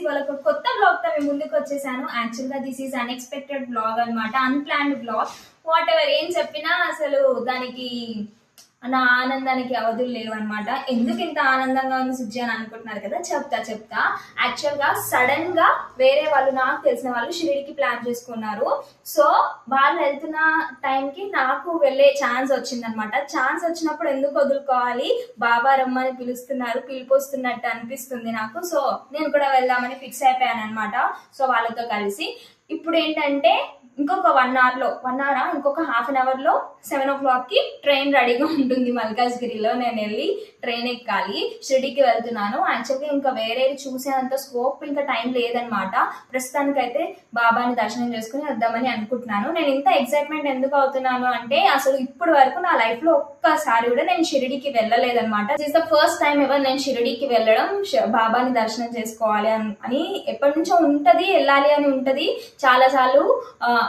ఇవాళ ఒక కొత్త బ్లాగ్ తో మేము ముందుకు వచ్చేసాను. యాక్చువల్ గా దిస్ ఈస్ అన్ఎక్స్పెక్టెడ్ బ్లాగ్ అనమాట, అన్ప్లాన్డ్ బ్లాగ్. వాట్ ఎవర్ ఏం చెప్పినా అసలు దానికి నా ఆనందానికి అవధులు లేవు అనమాట. ఎందుకు ఇంత ఆనందంగా ఉంది సుజ్జి అని అనుకుంటున్నారు కదా, చెప్తా. యాక్చువల్ గా సడన్ గా వేరే వాళ్ళు, నాకు తెలిసిన వాళ్ళు షిరిడికి ప్లాన్ చేసుకున్నారు. సో వాళ్ళు వెళ్తున్న టైంకి నాకు వెళ్ళే ఛాన్స్ వచ్చిందనమాట. ఛాన్స్ వచ్చినప్పుడు ఎందుకు వదులుకోవాలి, బాబా రమ్మని పిలుస్తున్నారు, పిలిపోస్తున్నట్టు అనిపిస్తుంది నాకు. సో నేను కూడా వెళ్దామని ఫిక్స్ అయిపోయాను అనమాట. సో వాళ్ళతో కలిసి ఇప్పుడు ఏంటంటే ఇంకొక 1 hour ఇంకొక ½ an hour లో 7 o'clock కి ట్రైన్ రెడీగా ఉంటుంది మల్కాజ్గిరిలో. నేను వెళ్ళి ట్రైన్ ఎక్కాలి. షిరిడికి వెళ్తున్నాను. యాక్చువల్గా ఇంకా వేరేది చూసేంత స్కోప్ ఇంకా టైం లేదనమాట. ప్రస్తుతానికైతే బాబాని దర్శనం చేసుకుని వద్దామని అనుకుంటున్నాను. నేను ఇంత ఎక్సైట్మెంట్ ఎందుకు అవుతున్నాను అంటే అసలు ఇప్పటి వరకు నా లైఫ్ లో ఒక్కసారి కూడా నేను షిరిడికి వెళ్ళలేదన్నమాట. This the first time ever నేను షిరిడికి వెళ్ళడం, బాబాని దర్శనం చేసుకోవాలి అని ఎప్పటి నుంచో ఉంటది, వెళ్ళాలి అని ఉంటది చాలా సార్లు.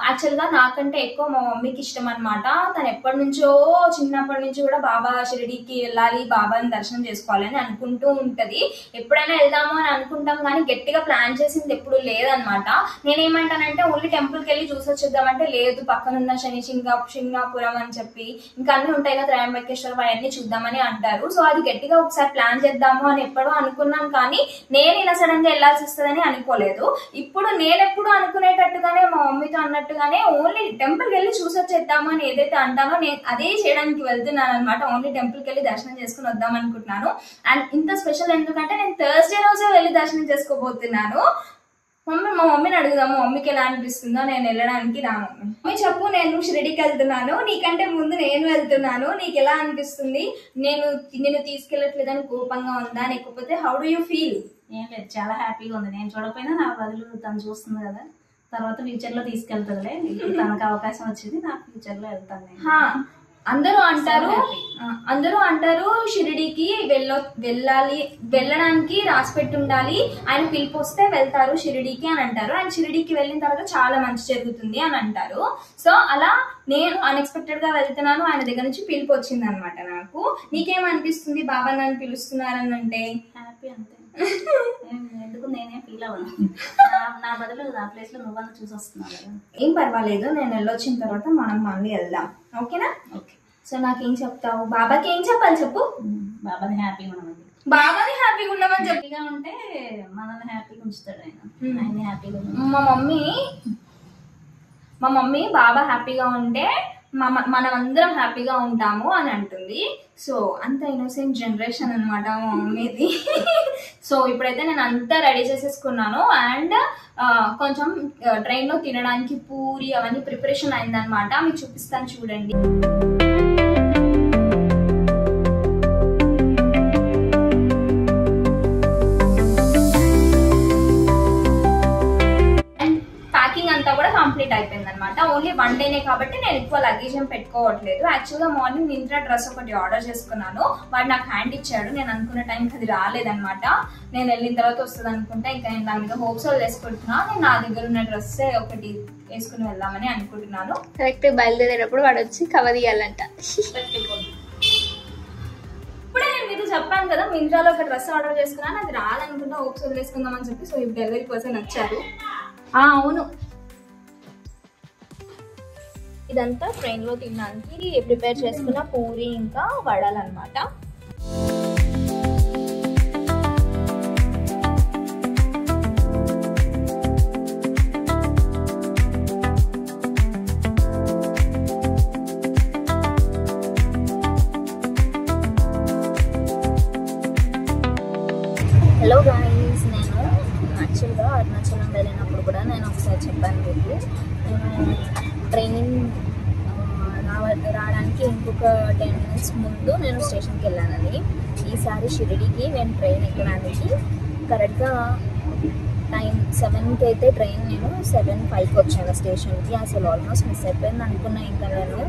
యాక్చువల్ గా నాకంటే ఎక్కువ మా మమ్మీకి ఇష్టం అనమాట. తను ఎప్పటి నుంచో చిన్నప్పటి నుంచి కూడా బాబా షిరిడికి వెళ్ళాలి, బాబాని దర్శనం చేసుకోవాలి అని అనుకుంటూ ఉంటది. ఎప్పుడైనా వెళ్దాము అని అనుకుంటాం కానీ గట్టిగా ప్లాన్ చేసింది ఎప్పుడు లేదనమాట. నేనేమంటానంటే ఓన్లీ టెంపుల్ కి వెళ్ళి చూసి వచ్చేద్దామంటే లేదు, పక్కనున్న సింగాపురం అని చెప్పి ఇంకా అన్ని ఉంటాయి కదా, త్రయంబకేశ్వరం అవన్నీ చూద్దామని అంటారు. సో అది గట్టిగా ఒకసారి ప్లాన్ చేద్దాము అని ఎప్పుడో అనుకున్నాం కానీ నేను ఇలా సడన్ గా వెళ్ళాల్సి వస్తుందని అనుకోలేదు. ఇప్పుడు నేను ఎప్పుడు అనుకునేటట్టుగానే మా మమ్మీతో అన్నట్టుగానే ఓన్లీ టెంపుల్ కి వెళ్ళి చూసి వచ్చేద్దాము అని ఏదైతే అంటానో నేను అదే చేయడానికి వెళ్తున్నాను అనమాట. ఓన్లీ టెంపుల్ కి వెళ్ళి దర్శనం చేసుకుని వద్దాం అనుకుంటున్నాను. అండ్ ఇంత స్పెషల్ ఎందుకంటే నేను థర్స్డే రోజే వెళ్ళి దర్శనం చేసుకోబోతున్నాను. మా మమ్మీని అడుగుదాము, మమ్మీకి ఎలా అనిపిస్తుందో నేను వెళ్ళడానికి. రా మమ్మీ చెప్పు, నేను షిరిడికి వెళ్తున్నాను, నీకంటే ముందు నేను వెళ్తున్నాను, నీకు ఎలా అనిపిస్తుంది? నేను తీసుకెళ్ళట్లేదని కోపంగా ఉందా, లేకపోతే హౌ డు యూ ఫీల్? ఏం లేదు, చాలా హ్యాపీగా ఉంది. నేను చూడకపోయినా నా బదులు తను చూస్తుంది కదా, తర్వాత ఫ్యూచర్ లో తీసుకెళ్తుందిలే. తనకు అవకాశం వచ్చింది, నా ఫ్యూచర్ లో వెళ్తాను నేను. అందరూ అంటారు షిరిడికి వెళ్ళడానికి రాసి పెట్టి ఉండాలి, ఆయన పిలిపోస్తే వెళ్తారు షిరిడికి అని అంటారు. ఆయన షిరిడికి వెళ్ళిన తర్వాత చాలా మంచి జరుగుతుంది అని అంటారు. సో అలా నేను అన్ఎక్స్పెక్టెడ్ గా వెళ్తున్నాను, ఆయన దగ్గర నుంచి పిలుపు వచ్చింది అనమాట నాకు. నీకేమనిపిస్తుంది బాబా నన్ను పిలుస్తున్నారని అంటే? హ్యాపీ అంతే, ఎందుకు నేనే ఫీల్ అవ్వను. నా బదులు నా ప్లేస్ లో నువ్వన్నా చూసి వస్తున్నావు కదా. ఏం పర్వాలేదు, నేను వెళ్ళొచ్చిన తర్వాత మనం మళ్ళీ వెళ్దాం, ఓకేనా? ఓకే. సో నాకేం చెప్తావు, బాబాకి ఏం చెప్పాలి చెప్పు? బాబాని హ్యాపీగా ఉండమని. బాబాని హ్యాపీగా ఉండమని హ్యాపీగా ఉంటే మనల్ని హ్యాపీగా ఉంచుతాడు ఆయన. ఆయన హ్యాపీగా. మా మమ్మీ బాబా హ్యాపీగా ఉంటే మనం అందరం హ్యాపీగా ఉంటాము అని అంటుంది. సో అంత ఇన్నోసెంట్ జనరేషన్ అనమాట మా మమ్మీది. సో ఇప్పుడైతే నేను అంతా రెడీ చేసేసుకున్నాను. అండ్ కొంచెం ట్రైన్ లో తినడానికి పూరి అవన్నీ ప్రిపరేషన్ అయిందనమాట. మీకు చూపిస్తాను చూడండి. అంతా కూడా కంప్లీట్ అయిపోయింది అనమాట. ఓన్లీ 1 డేనే కాబట్టి నేను ఎక్కువ లగేజ్ ఏం పెట్టుకోవట్లేదు. యాక్చువల్ గా మార్నింగ్ మింత్రా డ్రెస్ ఒకటి ఆర్డర్ చేసుకున్నాను, వాడు నాకు హ్యాండ్ ఇచ్చాడు. నేను అనుకున్న టైంకి అది రాలేదనమాట. నేను వెళ్ళిన తర్వాత వస్తుంది అనుకుంటా. ఇంకా నేను దాని మీద హోప్స్ వేసుకుంటున్నా. నేను నా దగ్గర ఉన్న డ్రెస్ ఒకటి వేసుకుని వెళ్దామని అనుకుంటున్నాను. కరెక్ట్ బయలుదేరేటప్పుడు వాడు వచ్చి కవర్ ఇయ్యాలంట. ఇప్పుడే నేను మీకు చెప్పాను కదా, మింత్రాలో ఒక డ్రెస్ ఆర్డర్ చేసుకున్నాను, అది రాదనుకుంటా. హోప్స్ వదిలేసుకుందాం అని చెప్పి. సో ఇప్పుడు డెలివరీ పర్సన్ వచ్చారు. అవును, ఇదంతా ట్రైన్ లో తినడానికి ప్రిపేర్ చేసుకున్న పూరి ఇంకా వడలన్నమాట. హలో గాయ్స్, నేను యాక్చువల్గా అరుణాచలం వెళ్ళినప్పుడు కూడా నేను ఒకసారి చెప్పాను మీకు, నేను ట్రైన్ రావడానికి ఇంకొక 10 minutes ముందు నేను స్టేషన్కి వెళ్ళానని. ఈసారి షిరిడికి నేను ట్రైన్ ఎక్కడానికి కరెక్ట్గా టైం 7కి అయితే ట్రైన్, నేను 7:05కి వచ్చాను స్టేషన్కి. అసలు ఆల్మోస్ట్ మిస్ అయిపోయింది అనుకున్నా. ఇంకా నేను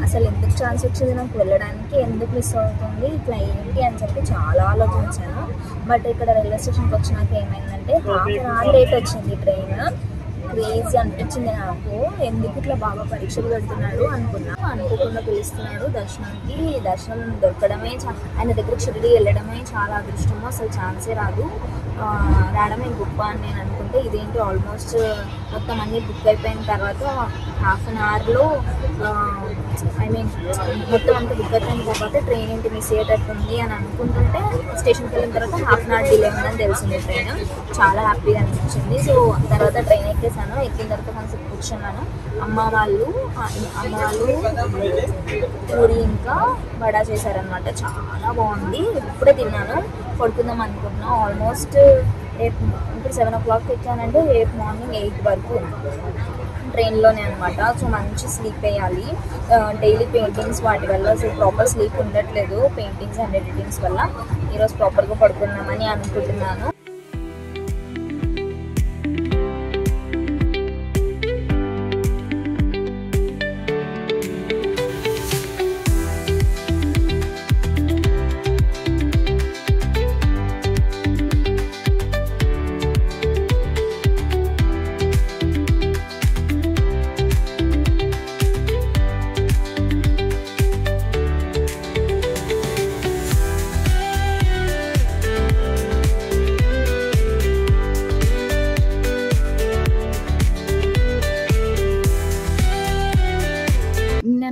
అసలు ఎందుకు ఛాన్స్ వచ్చింది నాకు వెళ్ళడానికి, ఎందుకు మిస్ అవుతుంది ఇట్లా ఏంటి అని చెప్పి చాలా ఆలోచించాను. బట్ ఇక్కడ రైల్వే స్టేషన్కి వచ్చినాక ఏమైందంటే ½ an hour లేట్ వచ్చింది ట్రైన్. క్రేజీ అనిపించింది నాకు. ఎందుకు ఇట్లా బాగా పరీక్షలు పెడుతున్నాడు అనుకున్నా. అనుకోకుండా పిలుస్తున్నాడు దర్శనానికి. దర్శనం దొరకడమే, ఆయన దగ్గర షిరిడి వెళ్ళడమే చాలా అదృష్టము. అసలు ఛాన్సే రాదు. రావడమే గొప్ప అని నేను అనుకుంటే, ఇదేంటి ఆల్మోస్ట్ మొత్తం అన్నీ బుక్ అయిపోయిన తర్వాత హాఫ్ అన్ అవర్లో ఐ మీన్ మొత్తం అంతా బుక్ అయిపోయిన తర్వాత ట్రైన్ ఏంటి మిస్ అయ్యేటట్టుంది అని అనుకుంటుంటే స్టేషన్కి వెళ్ళిన తర్వాత హాఫ్ అన్ అవర్ డిలే ఉందని తెలిసింది ట్రైన్. చాలా హ్యాపీగా అనిపించింది. సో తర్వాత ట్రైన్ ఎక్కేసాను. ఎక్కిన తర్వాత కొంచెం కూర్చున్నాను. అమ్మ వాళ్ళు పూరి ఇంకా వడ చేశారనమాట. చాలా బాగుంది. ఇప్పుడే తిన్నాను. పడుకుందాం అనుకుంటున్నాను. ఆల్మోస్ట్ రేపు ఇప్పుడు 7 o'clock ఎక్కానంటే రేపు మార్నింగ్ 8 వరకు ట్రైన్లోనే అనమాట. సో మంచి స్లీప్ వేయాలి. డైలీ పెయింటింగ్స్ వాటి వల్ల అసలు ప్రాపర్ స్లీప్ ఉండట్లేదు. పెయింటింగ్స్ అండ్ ఎడిటింగ్స్ వల్ల ఈరోజు ప్రాపర్గా పడుకుందామని అనుకుంటున్నాను.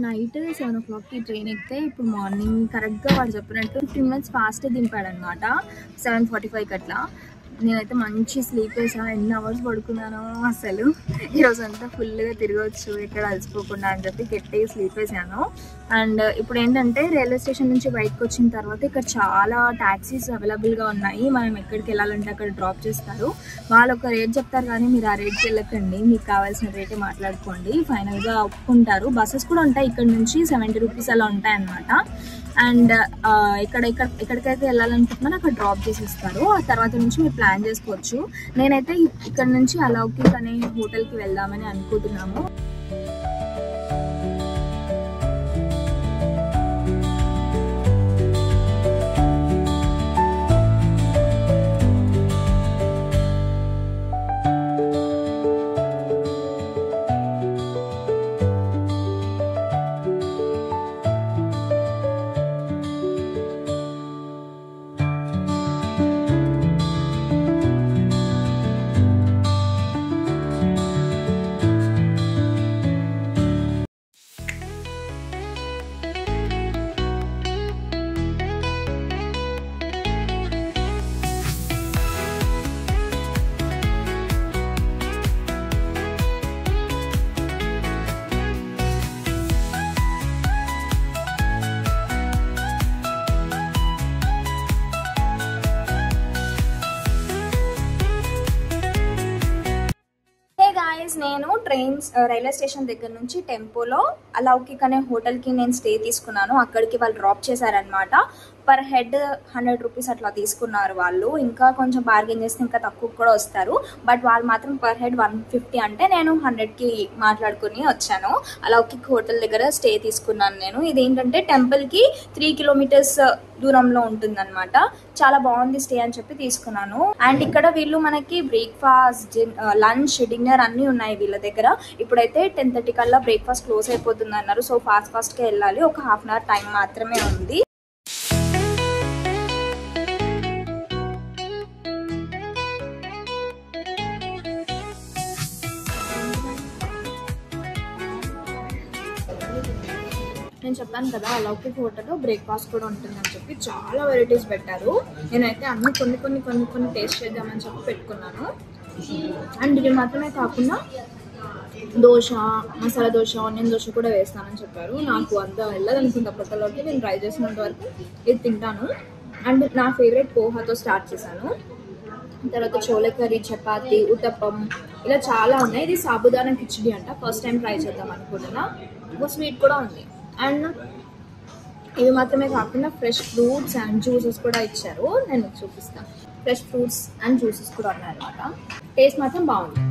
నైట్ 7 o'clockకి ట్రైన్ ఎక్కితే ఇప్పుడు మార్నింగ్ కరెక్ట్గా వాడు చెప్పినట్టు 15 minutes ఫాస్ట్ దింపాడనమాట. 7:45కి అట్లా. నేనైతే మంచి స్లీప్ వేసా. ఎన్ని అవర్స్ పడుకున్నానో అసలు. ఈరోజు అంతా ఫుల్గా తిరగవచ్చు ఎక్కడ అలసిపోకుండా అని చెప్పి గట్టిగా స్లీప్ వేసాను. అండ్ ఇప్పుడు ఏంటంటే రైల్వే స్టేషన్ నుంచి బయటకు వచ్చిన తర్వాత ఇక్కడ చాలా ట్యాక్సీస్ అవైలబుల్గా ఉన్నాయి. మనం ఎక్కడికి వెళ్ళాలంటే అక్కడ డ్రాప్ చేస్తారు. వాళ్ళు ఒక రేట్ చెప్తారు కానీ మీరు ఆ రేట్కి వెళ్ళకండి. మీకు కావాల్సిన రేటే మాట్లాడుకోండి. ఫైనల్గా ఒప్పుకుంటారు. బస్సెస్ కూడా ఉంటాయి. ఇక్కడ నుంచి 70 rupees అలా ఉంటాయన్నమాట. అండ్ ఎక్కడికైతే వెళ్ళాలనుకుంటున్నారో అక్కడ డ్రాప్ చేసేస్తారు. ఆ తర్వాత నుంచి మీరు ప్లాన్ చేసుకోవచ్చు. నేనైతే ఇక్కడ నుంచి అలౌకిక్ అనే హోటల్కి వెళ్దామని అనుకుంటున్నాము. నేను రైల్వే స్టేషన్ దగ్గర నుంచి టెంపోలో అలౌకిక్ అనే హోటల్కి నేను స్టే తీసుకున్నాను. అక్కడికి వాళ్ళు డ్రాప్ చేశారనమాట. పర్ హెడ్ 100 rupees అట్లా తీసుకున్నారు వాళ్ళు. ఇంకా కొంచెం బార్గెన్ చేస్తే ఇంకా తక్కువ కూడా వస్తారు. బట్ వాళ్ళు మాత్రం పర్ హెడ్ 150 అంటే నేను 100కి మాట్లాడుకుని వచ్చాను. అలౌకిక్ హోటల్ దగ్గర స్టే తీసుకున్నాను నేను. ఇదేంటంటే టెంపుల్కి 3 kilometers దూరంలో ఉంటుందన్నమాట. చాలా బాగుంది స్టే అని చెప్పి తీసుకున్నాను. అండ్ ఇక్కడ వీళ్ళు మనకి బ్రేక్ఫాస్ట్, లంచ్, డిన్నర్ అన్నీ ఉన్నాయి వీళ్ళ దగ్గర. ఇప్పుడైతే 10:30 కల్లా బ్రేక్ఫాస్ట్ క్లోజ్ అయిపోతుంది అన్నారు. సో ఫాస్ట్గా వెళ్ళాలి. ఒక హాఫ్ అన్ అవర్ టైం మాత్రమే ఉంది. నేను చెప్పాను కదా అలౌకిక్ హోటల్లో బ్రేక్ఫాస్ట్ కూడా ఉంటుందని చెప్పి చాలా వెరైటీస్ పెట్టారు. నేనైతే అన్ని కొన్ని టేస్ట్ చేద్దామని చెప్పి పెట్టుకున్నాను. అండ్ ఇవి మాత్రమే కాకుండా దోశ, మసాలా దోశ, ఆనియన్ దోశ కూడా వేస్తానని చెప్పారు. నాకు అంత వెళ్ళదనుకుంటా పొట్టలోకి. నేను ట్రై చేసినంత వరకు ఇది తింటాను. అండ్ నా ఫేవరెట్ పోహాతో స్టార్ట్ చేశాను. తర్వాత చోలే కర్రీ, చపాతి, ఉత్తప్పం ఇలా చాలా ఉన్నాయి. ఇది సాబుదానా కిచిడి అంట. ఫస్ట్ టైం ట్రై చేద్దాం అనుకుంటున్నా. ఒక స్వీట్ కూడా ఉంది. అండ్ ఇవి మాత్రమే కాకుండా ఫ్రెష్ ఫ్రూట్స్ అండ్ జ్యూసెస్ కూడా ఇచ్చారు. నేను చూపిస్తాను. ఫ్రెష్ ఫ్రూట్స్ అండ్ జ్యూసెస్ కూడా ఉన్నాయి అన్నమాట. టేస్ట్ మాత్రం బాగుంది.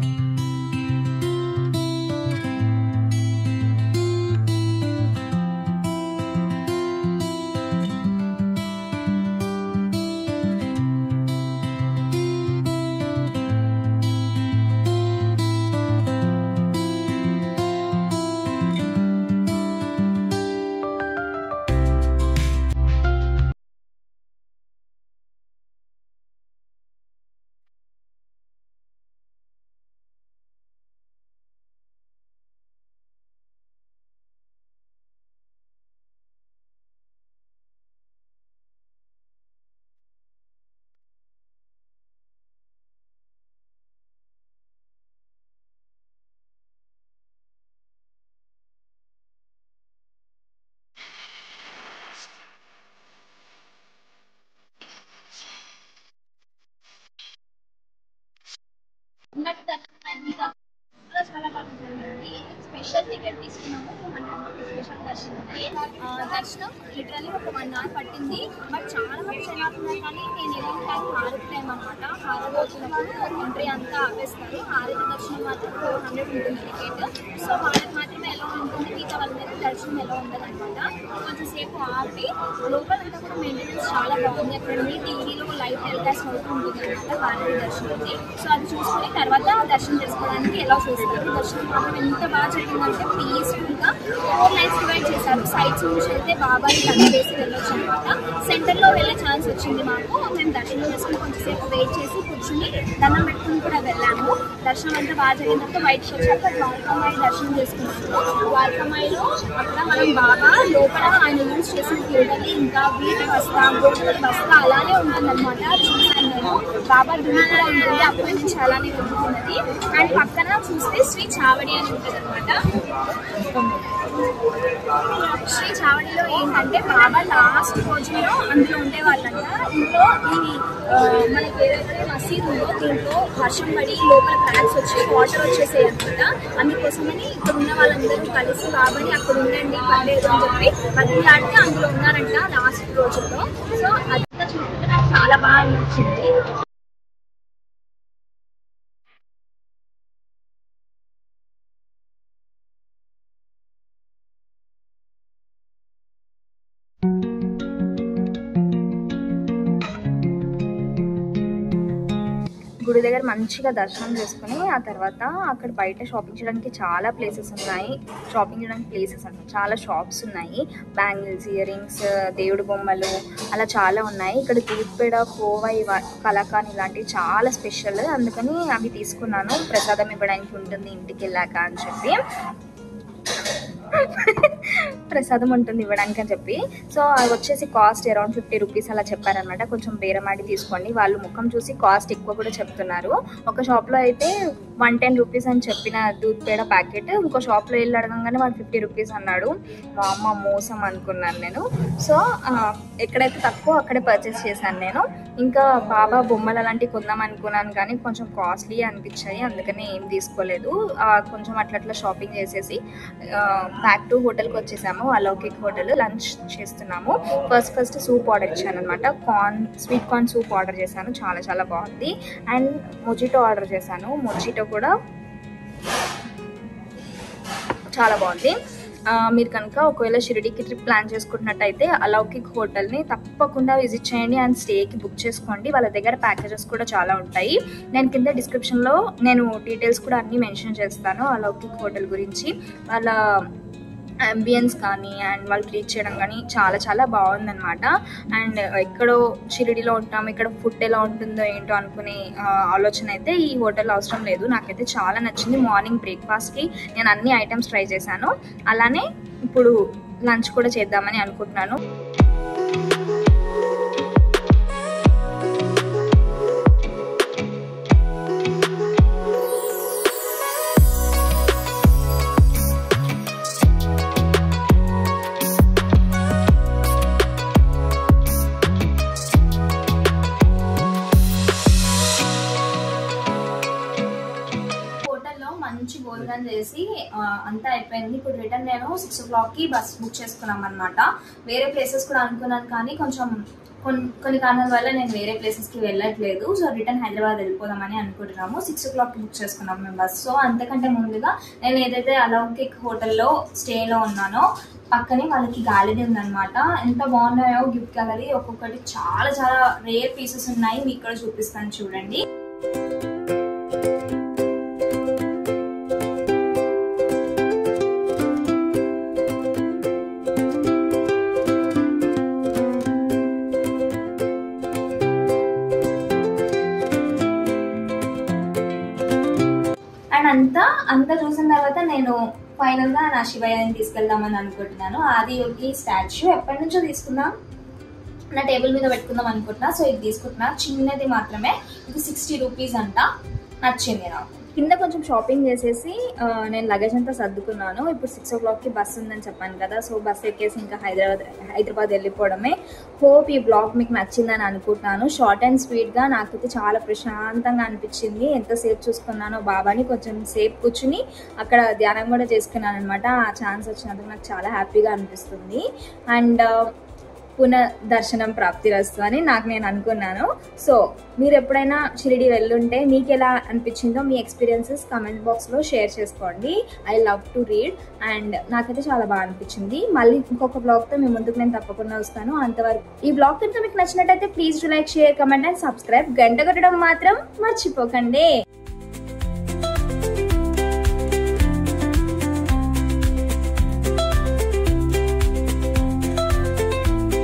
చాలా బాగా జరిగింది. స్పెషల్ టికెట్ తీసుకున్నాము, 200 స్పెషల్ దర్శనం లిటరల్లీ ఒక 1 hour పట్టింది. బట్ చాలా మంది జనాలు కానీ నేను వెళ్ళిన టైం హారతి టైం అనమాట. హారతి వచ్చినప్పుడు ఎంట్రీ అంతా ఆపేస్తారు. హారతి దర్శనం మాత్రం 400 ఉంటుంది టికెట్. సో వాళ్ళకి మాత్రమే ఎలా ఉంటుంది, మిగతా వాళ్ళ మీద దర్శనం ఎలా ఉండదు అనమాట. కొంచెంసేపు ఆపి లోపలంతా కూడా మెయింటెనెన్స్ చాలా బాగుంది. అక్కడ టీవీలో లైవ్ టెలికాస్ట్ అవుతూ ఉంటుంది అనమాట హారతి దర్శనంకి. సో అది చూసుకుని తర్వాత దర్శనం చేసుకోవడానికి ఎలా చూస్తారు. దర్శనం మాత్రం ఎంత బాగా జరిగిందంటే పీస్ఫుల్గా 4 లైన్స్ డివైడ్ చేశారు. సైడ్స్ నుంచి వెళ్తే బాబాని దండ వేసి వెళ్ళొచ్చు అనమాట. సెంటర్లో వెళ్ళే ఛాన్స్ వచ్చింది మాకు. మేము దర్శనం చేసుకుని కొంచెంసేపు వెయిట్ చేసి కూర్చుని దండం పెట్టుకుని కూడా వెళ్ళాము. దర్శనం అంతా బాగా జరిగినంత బయటకు వచ్చాక ద్వారకామాయి దర్శనం చేసుకున్నాము. ద్వారకామాయిలో అక్కడ మనం బాగా లోపల ఆయన యూజ్ చేసిన క్రీడని ఇంకా వీటి బస్తా గోడల బస్తా అలానే ఉంటుందన్నమాట. చూసాను నేను. బాబా దుమ్ము కూడా ఉంటుంది, అప్పటి నుంచి అలానే ఉంటున్నది. అండ్ పక్కన చూస్తే శ్రీ చావడి అని ఉంటుంది అనమాట. శ్రీ చావడిలో ఏంటంటే బాబా లాస్ట్ రోజుల్లో అందులో ఉండేవాళ్ళంట. ఇంట్లో ఈ మనకి ఏదైతే మసీదు ఉందో దీంట్లో వర్షం పడి లోపల క్రాక్స్ వచ్చి వాటర్ వచ్చేసాయి అనమాట. అందుకోసమని ఇక్కడ ఉన్న వాళ్ళందరూ కలిసి బాబాని అక్కడ ఉండండి పర్లేదు అని చెప్పి బతిలాడితే అందులో ఉన్నారంట లాస్ట్ రోజుల్లో. సో అదంతా చూస్తుంటే నాకు చాలా బాగా అనిపించింది. గుడి దగ్గర మంచిగా దర్శనం చేసుకుని ఆ తర్వాత అక్కడ బయట షాపింగ్ చేయడానికి చాలా ప్లేసెస్ ఉన్నాయి. షాపింగ్ చేయడానికి ప్లేసెస్ అంటే చాలా షాప్స్ ఉన్నాయి. బ్యాంగిల్స్, ఇయర్ రింగ్స్, దేవుడు బొమ్మలు అలా చాలా ఉన్నాయి. ఇక్కడ దూద్పేడ, కోవా, కలాకాన్ ఇలాంటివి చాలా స్పెషల్. అందుకని అవి తీసుకున్నాను. ప్రసాదం ఇవ్వడానికి ఉంటుంది ఇంటికి వెళ్ళాక అని చెప్పి, ప్రసాదం ఉంటుంది ఇవ్వడానికి అని చెప్పి. సో అది వచ్చేసి కాస్ట్ అరౌండ్ 50 రూపీస్ అలా చెప్పారనమాట. కొంచెం బేరమాడి తీసుకోండి. వాళ్ళు ముఖం చూసి కాస్ట్ ఎక్కువ కూడా చెప్తున్నారు. ఒక షాప్లో అయితే 110 రూపీస్ అని చెప్పిన దూద్ పేడ ప్యాకెట్, ఇంకో షాప్లో వెళ్ళి అడగంగానే 150 రూపీస్ అన్నాడు. అమ్మ మోసం అనుకున్నాను నేను. సో ఎక్కడైతే తక్కువ అక్కడే పర్చేస్ చేశాను నేను. ఇంకా బాబా బొమ్మలు అలాంటివి కొందాం అనుకున్నాను కానీ కొంచెం కాస్ట్లీ అనిపించాయి, అందుకని ఏం తీసుకోలేదు. కొంచెం అట్లా షాపింగ్ చేసేసి బ్యాక్ టు హోటల్కి వచ్చేసాము. అలౌకిక్ హోటల్. లంచ్ చేస్తున్నాము. ఫస్ట్ సూప్ ఆర్డర్ ఇచ్చాను అనమాట. స్వీట్ కార్న్ సూప్ ఆర్డర్ చేశాను, చాలా చాలా బాగుంది. అండ్ మొజిటో ఆర్డర్ చేశాను. మొజిటో కూడా చాలా బాగుంది. మీరు కనుక ఒకవేళ షిరిడీకి ట్రిప్ ప్లాన్ చేసుకుంటున్నట్టయితే అలౌకిక్ హోటల్ని తప్పకుండా విజిట్ చేయండి అండ్ స్టేకి బుక్ చేసుకోండి. వాళ్ళ దగ్గర ప్యాకేజెస్ కూడా చాలా ఉంటాయి. నేను కింద డిస్క్రిప్షన్లో నేను డీటెయిల్స్ కూడా అన్నీ మెన్షన్ చేస్తాను అలౌకిక్ హోటల్ గురించి. వాళ్ళ అంబియన్స్ కానీ అండ్ వాళ్ళు ట్రీట్ చేయడం కానీ చాలా చాలా బాగుందన్నమాట. అండ్ ఎక్కడో షిరిడీలో ఉంటాము, ఇక్కడ ఫుడ్ ఎలా ఉంటుందో ఏంటో అనుకునే ఆలోచన అయితే ఈ హోటల్ అవసరం లేదు. నాకైతే చాలా నచ్చింది. మార్నింగ్ బ్రేక్ఫాస్ట్కి నేను అన్ని ఐటమ్స్ ట్రై చేశాను. అలానే ఇప్పుడు లంచ్ కూడా చేద్దామని అనుకుంటున్నాను. మంచి భోజనం చేసి అంతా అయిపోయింది. ఇప్పుడు రిటర్న్ నేను 6 o'clockకి బస్ బుక్ చేసుకున్నాం అనమాట. వేరే ప్లేసెస్ కూడా అనుకున్నాను కానీ కొంచెం కొన్ని కారణాల వల్ల నేను వేరే ప్లేసెస్కి వెళ్ళట్లేదు. సో రిటర్న్ హైదరాబాద్ వెళ్ళిపోదామని అనుకుంటున్నాము. 6 o'clockకి బుక్ చేసుకున్నాం మేము బస్. సో అంతకంటే ముందుగా నేను ఏదైతే అలౌకిక్ హోటల్లో స్టేలో ఉన్నానో పక్కనే వాళ్ళకి గ్యాలరీ ఉందన్నమాట. ఎంత బాగున్నాయో గిఫ్ట్ గ్యాలరీ. ఒక్కొక్కటి చాలా చాలా రేర్ పీసెస్ ఉన్నాయి. మీకు కూడా చూపిస్తాను చూడండి. అంతా చూసిన తర్వాత నేను ఫైనల్ గా నా శివయ్యని తీసుకెళ్దామని అనుకుంటున్నాను. ఆదియోగి స్టాచ్యూ ఎప్పటి నుంచో తీసుకుందాం, నా టేబుల్ మీద పెట్టుకుందాం అనుకుంటున్నా. సో ఇది తీసుకుంటున్నా, చిన్నది మాత్రమే. ఇది 60 రూపీస్ అంట. నచ్చింది నాకు. కింద కొంచెం షాపింగ్ చేసేసి నేను లగేజ్ అంతా సర్దుకున్నాను. ఇప్పుడు 6 o'clockకి బస్సు ఉందని చెప్పాను కదా, సో బస్సు ఎక్కేసి ఇంకా హైదరాబాద్ వెళ్ళిపోవడమే. హోప్ ఈ బ్లాగ్ మీకు నచ్చిందని అనుకుంటున్నాను. షార్ట్ అండ్ స్వీట్గా నాకైతే చాలా ప్రశాంతంగా అనిపించింది. ఎంతసేపు చూసుకున్నానో బాబాని, కొంచెం సేపు కూర్చుని అక్కడ ధ్యానం కూడా చేసుకున్నాను అనమాట. ఆ ఛాన్స్ వచ్చినందుకు నాకు చాలా హ్యాపీగా అనిపిస్తుంది. అండ్ పునఃదర్శనం ప్రాప్తిరస్తు అని నేను అనుకున్నాను. సో మీరు ఎప్పుడైనా షిరిడి వెళ్ళుంటే మీకు ఎలా అనిపించిందో మీ ఎక్స్పీరియన్సెస్ కామెంట్ బాక్స్లో షేర్ చేసుకోండి. I love to read. And నాకైతే చాలా బాగా అనిపించింది. మళ్ళీ ఇంకొక బ్లాగ్తో మీ ముందుకు నేను తప్పకుండా వస్తాను. అంతవరకు ఈ బ్లాగ్ కనుక మీకు నచ్చినట్టయితే please do like, share, comment and subscribe. గంట కొట్టడం మాత్రం మర్చిపోకండి.